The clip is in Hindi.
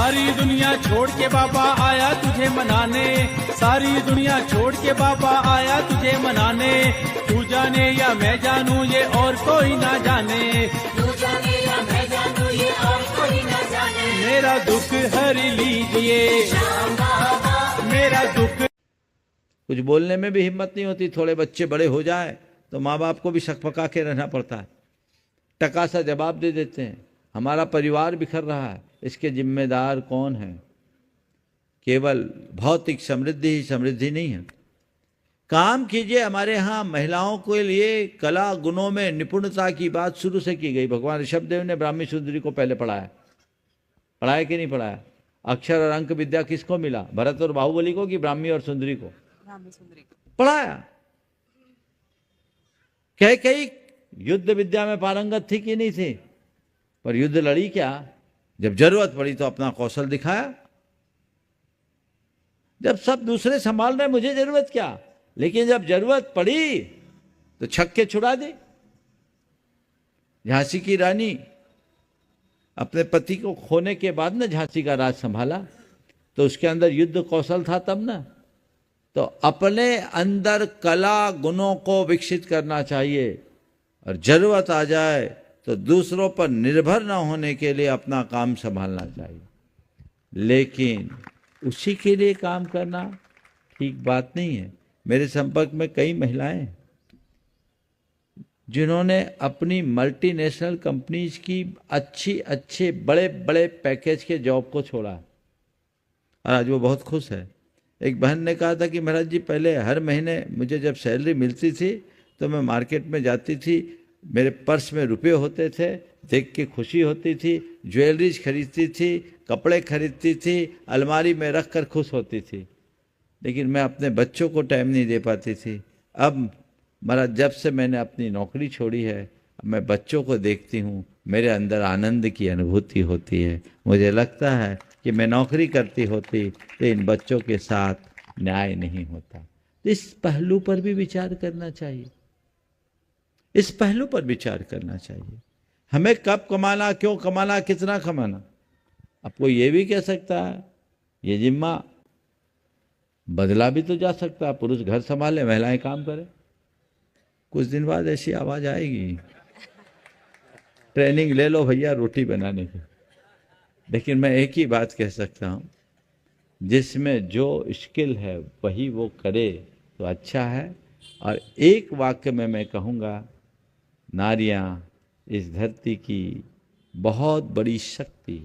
सारी दुनिया छोड़ के बाबा आया तुझे मनाने, सारी दुनिया छोड़ के बाबा आया तुझे मनाने। तू जाने या मैं जानूं ये और कोई ना जाने, तू जाने या मैं जानूं ये और कोई न जाने। मेरा दुख हर लीजिए, श्याम बाबा मेरा दुख। कुछ बोलने में भी हिम्मत नहीं होती। थोड़े बच्चे बड़े हो जाए तो माँ बाप को भी सकपका के रहना पड़ता है, टका सा जवाब दे देते हैं। हमारा परिवार बिखर रहा है, इसके जिम्मेदार कौन है? केवल भौतिक समृद्धि ही समृद्धि नहीं है। काम कीजिए। हमारे यहाँ महिलाओं के लिए कला गुणों में निपुणता की बात शुरू से की गई। भगवान ऋषभदेव ने ब्राह्मी सुंदरी को पहले पढ़ाया, पढ़ाया कि नहीं पढ़ाया? अक्षर और अंक विद्या किसको मिला? भरत और बाहुबली को कि ब्राह्मी और सुंदरी को? पढ़ाया। कई युद्ध विद्या में पारंगत थी कि नहीं थी, पर युद्ध लड़ी क्या? जब जरूरत पड़ी तो अपना कौशल दिखाया। जब सब दूसरे संभाल रहे, मुझे जरूरत क्या? लेकिन जब जरूरत पड़ी तो छक्के छुड़ा दी। झांसी की रानी अपने पति को खोने के बाद ना झांसी का राज संभाला, तो उसके अंदर युद्ध कौशल था तब ना। तो अपने अंदर कला गुणों को विकसित करना चाहिए, और जरूरत आ जाए तो दूसरों पर निर्भर न होने के लिए अपना काम संभालना चाहिए। लेकिन उसी के लिए काम करना ठीक बात नहीं है। मेरे संपर्क में कई महिलाएं हैं जिन्होंने अपनी मल्टीनेशनल कंपनीज की अच्छे बड़े बड़े पैकेज के जॉब को छोड़ा, और आज वो बहुत खुश है। एक बहन ने कहा था कि महाराज जी, पहले हर महीने मुझे जब सैलरी मिलती थी तो मैं मार्केट में जाती थी, मेरे पर्स में रुपए होते थे, देख के खुशी होती थी, ज्वेलरीज खरीदती थी, कपड़े खरीदती थी, अलमारी में रख कर खुश होती थी, लेकिन मैं अपने बच्चों को टाइम नहीं दे पाती थी। अब महाराज, जब से मैंने अपनी नौकरी छोड़ी है, मैं बच्चों को देखती हूँ, मेरे अंदर आनंद की अनुभूति होती है। मुझे लगता है कि मैं नौकरी करती होती तो इन बच्चों के साथ न्याय नहीं होता। इस पहलू पर भी विचार करना चाहिए, इस पहलू पर विचार करना चाहिए। हमें कब कमाना, क्यों कमाना, कितना कमाना? आपको ये भी कह सकता है ये जिम्मा बदला भी तो जा सकता है। पुरुष घर संभाले, महिलाएं काम करें। कुछ दिन बाद ऐसी आवाज आएगी, ट्रेनिंग ले लो भैया रोटी बनाने की। लेकिन मैं एक ही बात कह सकता हूँ, जिसमें जो स्किल है वही वो करे तो अच्छा है। और एक वाक्य में मैं कहूँगा, नारियाँ इस धरती की बहुत बड़ी शक्ति